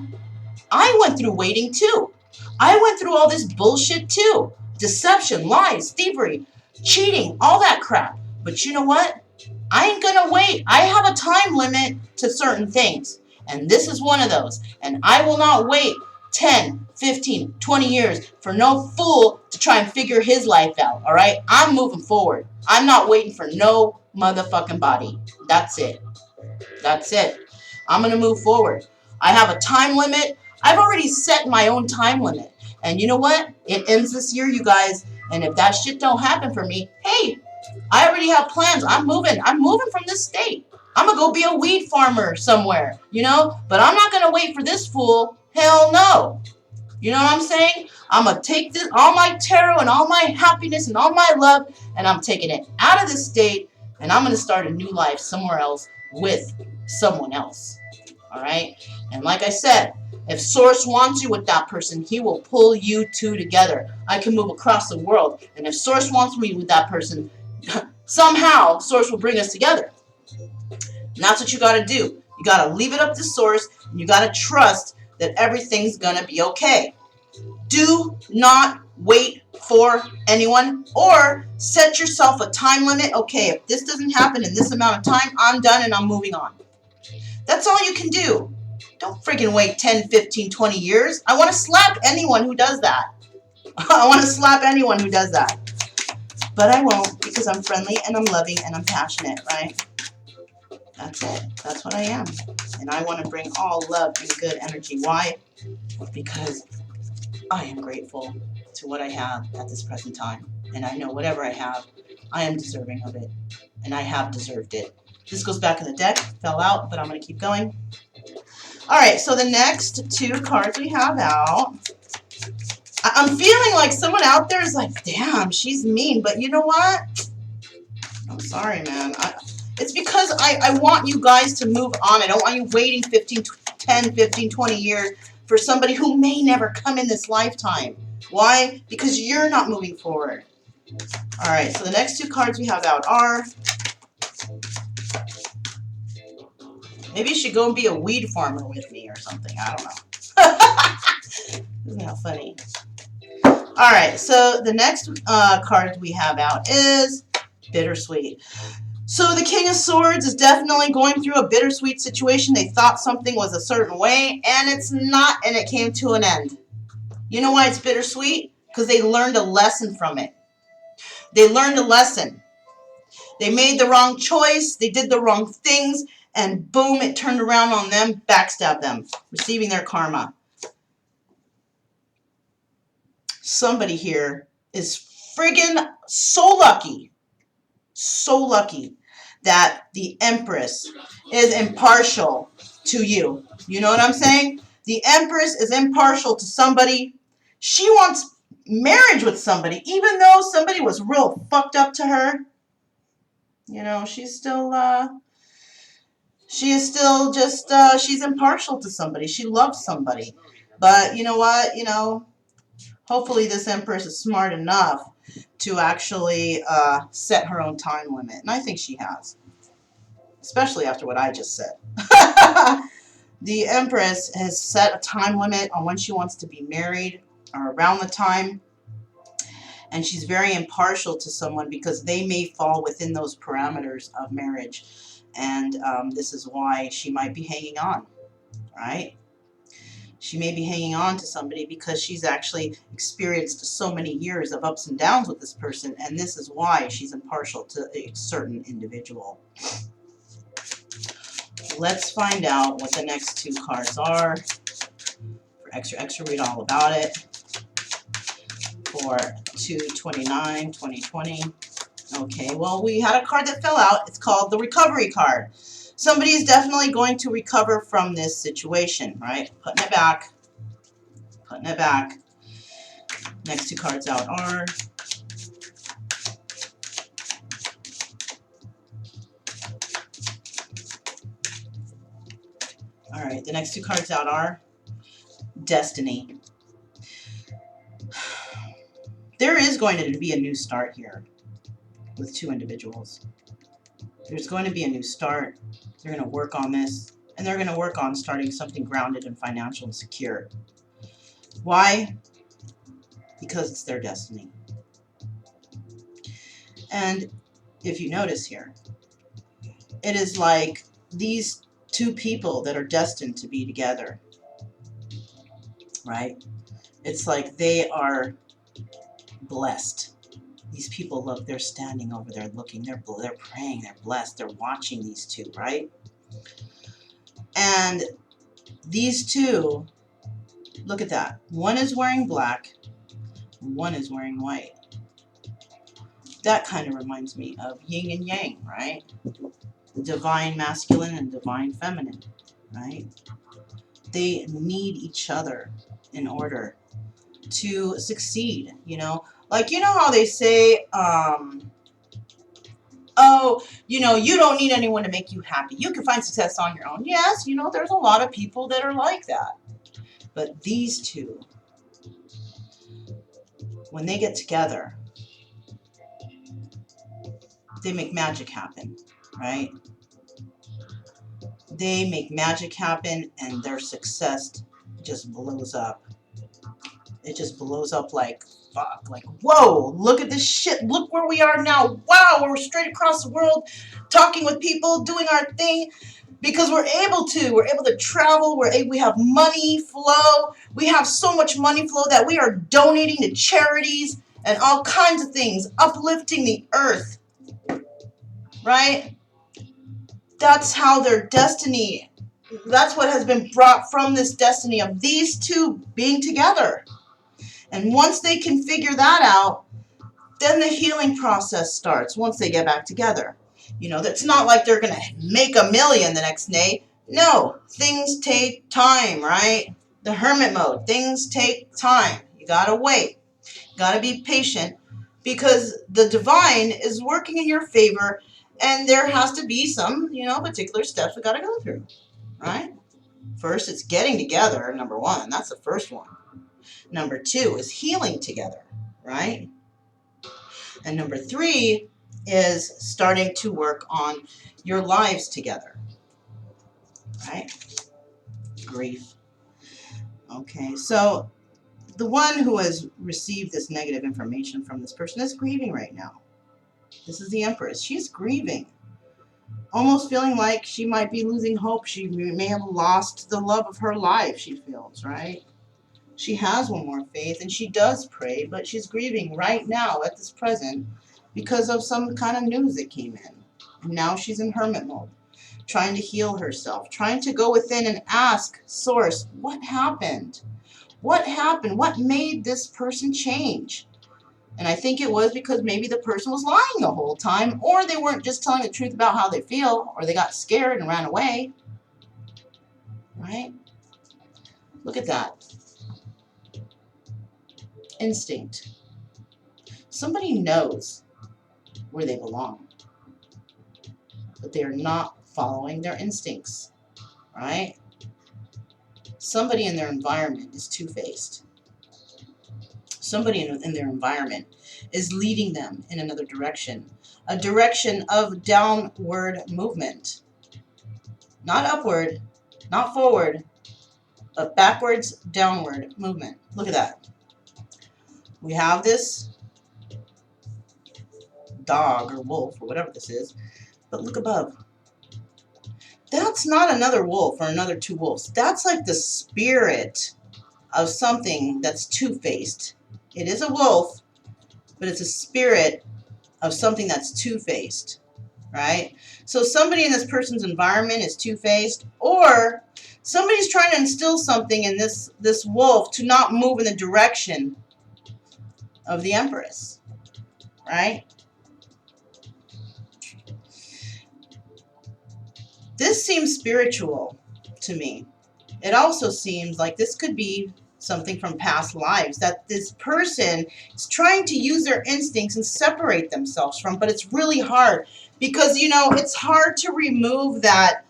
I went through waiting, too. I went through all this bullshit, too. Deception, lies, thievery, cheating, all that crap. But you know what? I ain't gonna wait. I have a time limit to certain things. And this is one of those. And I will not wait 10, 15, 20 years for no fool to try and figure his life out. All right? I'm moving forward. I'm not waiting for no motherfucking body. That's it. That's it. I'm gonna move forward. I have a time limit. I've already set my own time limit. And you know what? It ends this year, you guys. And if that shit don't happen for me, hey, I already have plans. I'm moving. I'm moving from this state. I'm going to go be a weed farmer somewhere, you know? But I'm not going to wait for this fool. Hell no. You know what I'm saying? I'm going to take this, all my tarot and all my happiness and all my love, and I'm taking it out of this state, and I'm going to start a new life somewhere else with someone else. All right? And like I said, if Source wants you with that person, he will pull you two together. I can move across the world. And if Source wants me with that person, somehow Source will bring us together. And that's what you got to do. You got to leave it up to Source. And you got to trust that everything's going to be okay. Do not wait for anyone or set yourself a time limit. Okay, if this doesn't happen in this amount of time, I'm done and I'm moving on. That's all you can do. Don't friggin' wait 10, 15, 20 years. I want to slap anyone who does that. I want to slap anyone who does that. But I won't, because I'm friendly and I'm loving and I'm passionate, right? That's it. That's what I am. And I want to bring all love and good energy. Why? Because I am grateful to what I have at this present time. And I know whatever I have, I am deserving of it. And I have deserved it. This goes back in the deck. Fell out, but I'm going to keep going. Alright, so the next two cards we have out. I'm feeling like someone out there is like, damn, she's mean. But you know what? I'm sorry, man. It's because I want you guys to move on. I don't want you waiting 10, 15, 20 years for somebody who may never come in this lifetime. Why? Because you're not moving forward. Alright, so the next two cards we have out are... Maybe you should go and be a weed farmer with me or something. I don't know. Isn't that funny? Alright, so the next card we have out is bittersweet. So the King of Swords is definitely going through a bittersweet situation. They thought something was a certain way, and it's not, and it came to an end. You know why it's bittersweet? Because they learned a lesson from it. They learned a lesson. They made the wrong choice, they did the wrong things, and boom, it turned around on them, backstabbed them, receiving their karma. Somebody here is friggin' so lucky that the Empress is impartial to you. You know what I'm saying? The Empress is impartial to somebody. She wants marriage with somebody, even though somebody was real fucked up to her. You know, she's still, she's impartial to somebody. She loves somebody. But you know what? You know, hopefully this Empress is smart enough to actually set her own time limit. And I think she has. Especially after what I just said. The Empress has set a time limit on when she wants to be married, or around the time. And she's very impartial to someone because they may fall within those parameters of marriage. And this is why she might be hanging on, right? She may be hanging on to somebody because she's actually experienced so many years of ups and downs with this person. And this is why she's impartial to a certain individual. Let's find out what the next two cards are. For extra, read all about it. For 2/29/2020. Okay, well, we had a card that fell out. It's called the recovery card. Somebody is definitely going to recover from this situation, right? Putting it back. Putting it back. Next two cards out are... Alright, the next two cards out are Destiny. There is going to be a new start here with two individuals. There's going to be a new start. They're going to work on this, and they're going to work on starting something grounded and financial and secure. Why? Because it's their destiny. And if you notice here, it is like these two people that are destined to be together, right? It's like they are blessed. These people, look, they're standing over there looking, they're praying, they're blessed, they're watching these two, right? And these two, look at that. One is wearing black, one is wearing white. That kind of reminds me of yin and yang, right? Divine masculine and divine feminine, right? They need each other in order to succeed, you know? Like, you know how they say, oh, you know, you don't need anyone to make you happy. You can find success on your own. Yes, you know, there's a lot of people that are like that. But these two, when they get together, they make magic happen, right? They make magic happen, and their success just blows up. It just blows up like, fuck, like, whoa, look at this shit, look where we are now, wow, we're straight across the world, talking with people, doing our thing. because we're able to travel, we have money flow, we have so much money flow that we are donating to charities and all kinds of things, uplifting the earth, right? That's how their destiny, that's what has been brought from this destiny of these two being together. And once they can figure that out, then the healing process starts once they get back together. You know, that's not like they're going to make $1 million the next day. No, things take time, right? The hermit mode, things take time. You got to wait. You got to be patient because the divine is working in your favor and there has to be some, you know, particular steps we got to go through, right? First, it's getting together, number one. That's the first one. Number two is healing together, right? And number three is starting to work on your lives together, right? Grief. Okay, so the one who has received this negative information from this person is grieving right now. This is the Empress. She's grieving, almost feeling like she might be losing hope. She may have lost the love of her life, she feels, right? She has one more faith and she does pray, but she's grieving right now at this present because of some kind of news that came in. And now she's in hermit mode, trying to heal herself, trying to go within and ask Source, what happened? What happened? What made this person change? And I think it was because maybe the person was lying the whole time, or they weren't just telling the truth about how they feel, or they got scared and ran away. Right? Look at that. Instinct. Somebody knows where they belong, but they are not following their instincts, right? Somebody in their environment is two-faced. Somebody in their environment is leading them in another direction, a direction of downward movement. Not upward, not forward, but backwards, downward movement. Look at that. We have this dog or wolf or whatever this is, but look above. That's not another wolf or another two wolves. That's like the spirit of something that's two-faced. It is a wolf, but it's a spirit of something that's two-faced, right? So somebody in this person's environment is two-faced, or somebody's trying to instill something in this wolf to not move in the direction of the Empress, right? This seems spiritual to me. It also seems like this could be something from past lives that this person is trying to use their instincts and separate themselves from, but it's really hard because, you know, it's hard to remove that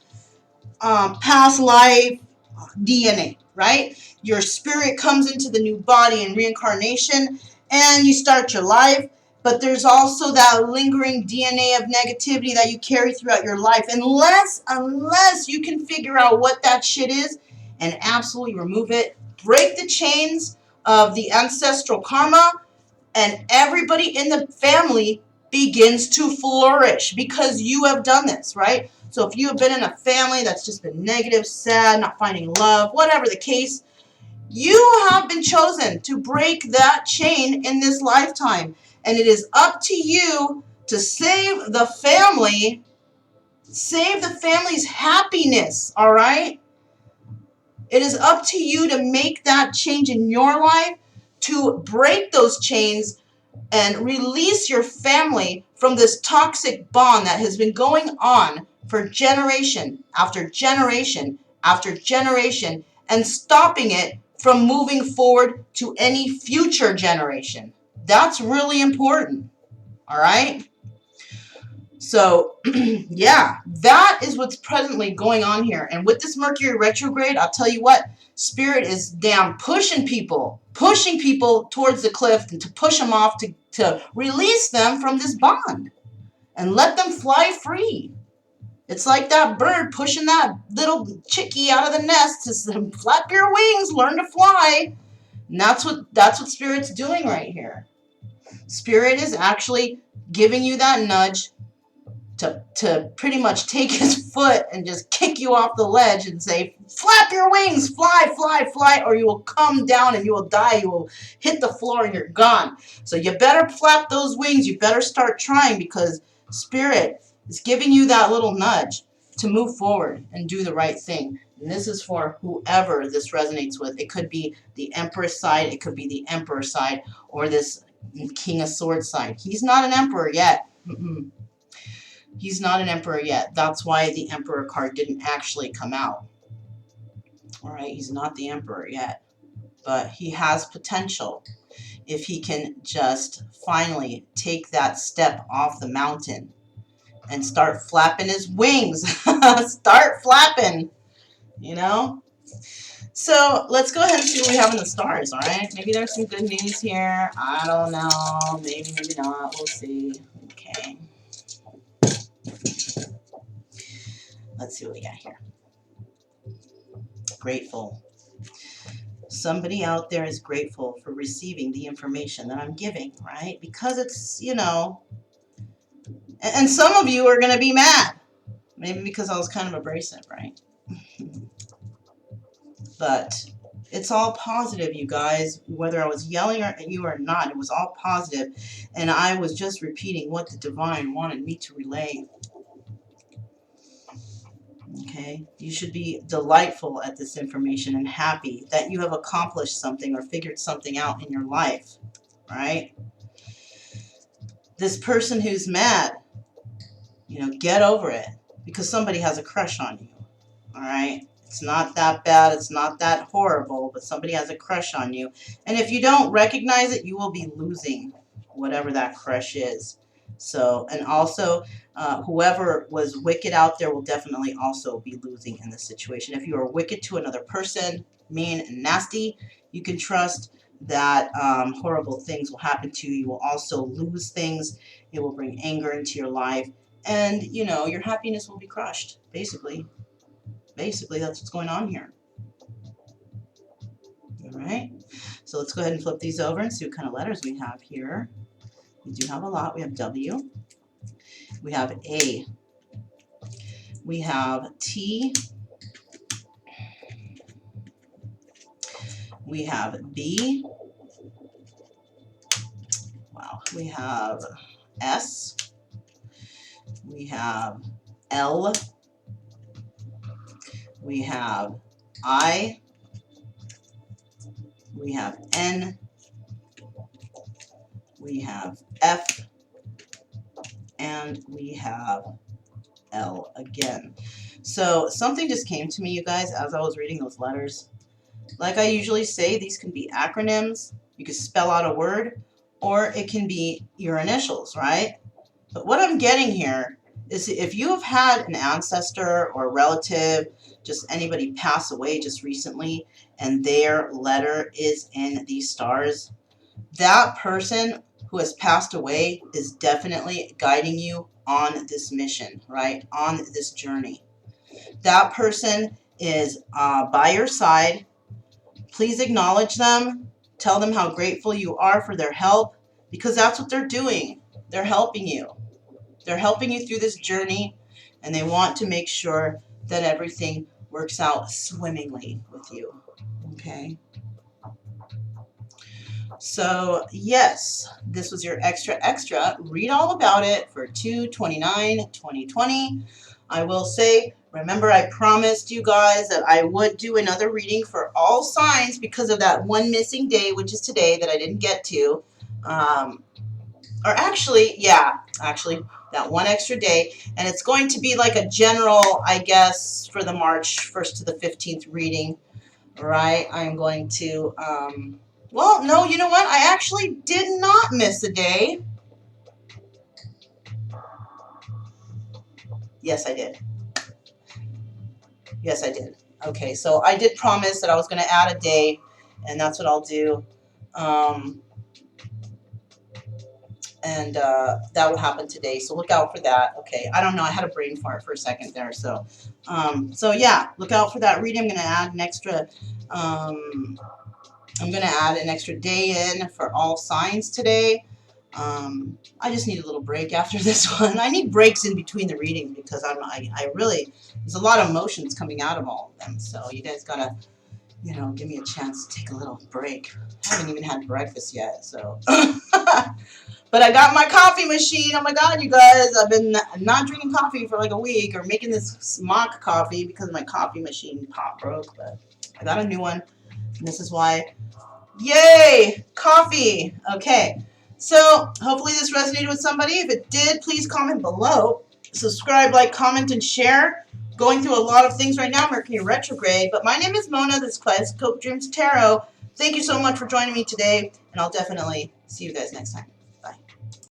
past life DNA, right? Your spirit comes into the new body in reincarnation and you start your life, but there's also that lingering DNA of negativity that you carry throughout your life. Unless you can figure out what that shit is and absolutely remove it, break the chains of the ancestral karma, and everybody in the family begins to flourish because you have done this, right? So if you have been in a family that's just been negative, sad, not finding love, whatever the case, you have been chosen to break that chain in this lifetime. And it is up to you to save the family's happiness, all right? It is up to you to make that change in your life, to break those chains and release your family from this toxic bond that has been going on for generation after generation after generation, and stopping it from moving forward to any future generation. That's really important. All right? So, yeah, that is what's presently going on here. And with this Mercury retrograde, I'll tell you what, Spirit is damn pushing people towards the cliff and to push them off, to release them from this bond and let them fly free. It's like that bird pushing that little chickie out of the nest to flap your wings, learn to fly. And that's what Spirit's doing right here. Spirit is actually giving you that nudge to pretty much take his foot and just kick you off the ledge and say, flap your wings, fly, fly, fly, or you will come down and you will die. You will hit the floor and you're gone. So you better flap those wings. You better start trying, because Spirit is giving you that little nudge to move forward and do the right thing. And this is for whoever this resonates with. It could be the Empress side, it could be the Emperor side, or this King of Swords side. He's not an Emperor yet. He's not an Emperor yet. That's why the Emperor card didn't actually come out. All right, he's not the Emperor yet. But he has potential if he can just finally take that step off the mountain and start flapping his wings. Start flapping, you know? So let's go ahead and see what we have in the stars, all right? Maybe there's some good news here. I don't know. Maybe, maybe not. We'll see. Okay. Let's see what we got here. Grateful. Somebody out there is grateful for receiving the information that I'm giving, right? Because it's, you know, and some of you are going to be mad. Maybe because I was kind of abrasive, right? But it's all positive, you guys. Whether I was yelling at you or not, it was all positive. And I was just repeating what the divine wanted me to relay. Okay, you should be delightful at this information and happy that you have accomplished something or figured something out in your life, right? This person who's mad, you know, get over it, because somebody has a crush on you, all right? It's not that bad, it's not that horrible, but somebody has a crush on you. And if you don't recognize it, you will be losing whatever that crush is. So, and also, whoever was wicked out there will definitely also be losing in this situation. If you are wicked to another person, mean and nasty, you can trust that horrible things will happen to you. You will also lose things. It will bring anger into your life. And, you know, your happiness will be crushed, basically. Basically, that's what's going on here. All right. So let's go ahead and flip these over and see what kind of letters we have here. We do have a lot. We have W. We have A. We have T. We have B. Wow. We have S. We have L. We have I. We have N. We have F. And we have L again. So something just came to me, you guys, as I was reading those letters. Like I usually say, these can be acronyms. You can spell out a word, or it can be your initials, right? But what I'm getting here is, if you have had an ancestor or a relative, just anybody pass away just recently, and their letter is in these stars, that person who has passed away is definitely guiding you on this mission, right? On this journey. That person is by your side. Please acknowledge them. Tell them how grateful you are for their help, because that's what they're doing. They're helping you. They're helping you through this journey, and they want to make sure that everything works out swimmingly with you. Okay? So, yes, this was your extra. Read all about it for 2/29/2020. I will say, remember, I promised you guys that I would do another reading for all signs because of that one missing day, which is today, that I didn't get to. Or actually, yeah, that one extra day. And it's going to be like a general, I guess, for the March 1st to the 15th reading, right? I'm going to, well, no, you know what? I actually did not miss a day. Yes, I did. Yes, I did. Okay, so I did promise that I was going to add a day, and that's what I'll do. And that will happen today, so look out for that. Okay, I don't know, I had a brain fart for a second there, so yeah, look out for that reading. I'm going to add an extra day in for all signs today. I just need a little break after this one. I need breaks in between the readings because I really, there's a lot of emotions coming out of all of them. So you guys gotta, you know, give me a chance to take a little break. I haven't even had breakfast yet, so. But I got my coffee machine. Oh my God, you guys, I've been not drinking coffee for like a week or making this mock coffee because my coffee machine broke, but I got a new one. And this is why. Yay! Coffee! Okay. So, hopefully this resonated with somebody. If it did, please comment below. Subscribe, like, comment, and share. Going through a lot of things right now, Mercury retrograde. But my name is Mona. This is Kaleidoscope Dreams Tarot. Thank you so much for joining me today, and I'll definitely see you guys next time. Bye.